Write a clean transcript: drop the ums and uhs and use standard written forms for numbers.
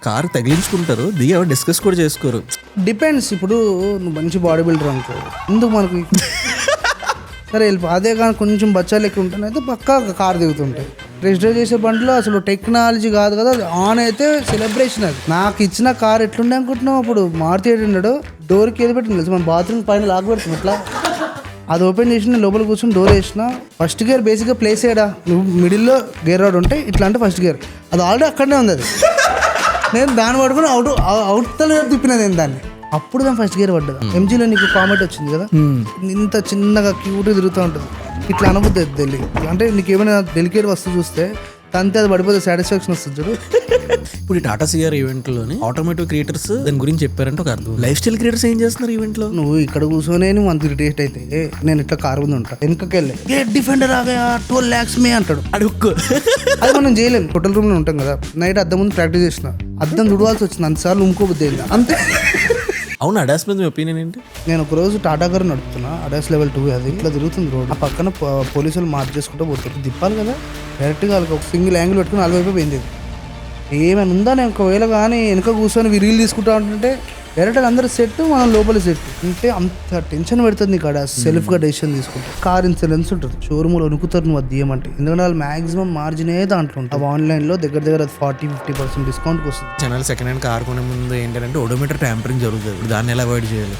Car తగిలించుకుంటారు, దిగి ఎవరు discuss కూడా చేసుకోరు. డిపెండ్స్. ఇప్పుడు నువ్వు మంచి బాడీ బిల్డర్ అనుకో, ఎందుకు మనకి సరే వెళ్ళిపో. అదే కానీ కొంచెం బచ్చాలు ఎక్కువ ఉంటాయి అయితే పక్కా కార్ దిగుతుంటాయి. టెస్ట్ డ్రైవ్ చేసే బండిలో అసలు టెక్నాలజీ కాదు కదా, ఆన్ అయితే సెలబ్రేషన్. అది నాకు ఇచ్చిన కార్ ఎట్లుండే అనుకుంటున్నావు, అప్పుడు మారుతి 800 డోర్కి వెళ్ళి పెట్టింది తెలుసు, మన బాత్రూమ్ పైన లాక్ పెడుతుంది ఇట్లా. అది ఓపెన్ చేసి నేను లోపల కూర్చొని డోర్ వేసిన. ఫస్ట్ గేర్ బేసిక్గా ప్లేస్ చేయడా, నువ్వు మిడిల్లో గేర్ రాడ్ ఉంటే ఇట్లా అంటే ఫస్ట్ గేర్ అది ఆల్రెడీ అక్కడనే ఉంది. అది నేను దాన్ని పడుకుని అవుట్ తిప్పినది నేను దాన్ని. అప్పుడు దాని ఫస్ట్ గేర్ పడ్డది. ఎంజీలో నీకు కామెంట్ వచ్చింది కదా, ఇంత చిన్నగా క్యూట్గా తిరుగుతూ ఉంటుంది. ఇట్లా అనుభూతి తెలియ అంటే నీకు ఏమైనా డెలికేట్ వస్తువు చూస్తే తంతే అది పడిపోతే సాటిస్ఫాక్షన్ వస్తుంది చూడు. ఇప్పుడు ఈ టాటా సిఆర్ ఈవెంట్లోని ఆటోమేటివ్ క్రియేటర్స్ దాని గురించి చెప్పారంటే ఒక అర్థం. లైఫ్ స్టైల్ క్రియేటర్స్ ఏం చేస్తున్నారు ఈవెంట్లో? నువ్వు ఇక్కడ కూర్చొని నువ్వు అంత ఇరిటేట్ అయితే నేను ఇట్లా కారు ముందు ఉంటా, వెనకకి వెళ్ళి గేట్ డిఫెండర్ ఆగా 12 lakhs మే అంటాడు. అడుక్కు అది మనం చేయలేము. హోటల్ రూమ్లో ఉంటాం కదా, నైట్ అద్దం ముందు ప్రాక్టీస్ చేసిన, అద్దం తుడవాల్సి వచ్చింది అంతసార్లు ఇంకోబుద్ది అయింది అంతే. అవును, అడాస్ మీద మీ ఒపీనియన్ ఏంటి? నేను ఒక రోజు టాటా గారు నడుపుతున్నా, అడాస్ లెవెల్ 2 అది ఇట్లా తిరుగుతుంది రోడ్. ఆ పక్కన పోలీసులు మార్క్ చేసుకుంటూ పోతారు, దిప్పాలి కదా డైరెక్ట్గా వాళ్ళకి ఒక సింగిల్ యాంగిల్ పెట్టుకుని 40 వైపు పోయింది. ఏమైనా ఉందా, నేను ఒకవేళ కానీ వెనక కూర్చొని రీల్ తీసుకుంటా ఉంటుంటే డైరెక్ట్గా అందరూ సెట్, మనం లోపల సెట్. అంటే అంత టెన్షన్ పెడుతుంది నీకు అక్కడ సెల్ఫ్గా డెసిషన్ తీసుకుంటే. కార్ ఇన్సూరెన్స్ ఉంటుంది, షోరూమ్లో వణుకుతారు నువ్వు అది తీయమంటే, ఎందుకంటే వాళ్ళు మాక్సిమం మార్జినే దాంట్లో ఉంటుంది. ఆన్లైన్లో దగ్గర 40-50% డిస్కౌంట్కి వస్తుంది. జనాలు సెకండ్ హ్యాండ్ కార్ కొనే ముందు ఏంటంటే ఓడోమీటర్ ట్యాంపరింగ్ జరుగుతుంది, దాన్ని ఎలా అవాయిడ్ చేయాలి?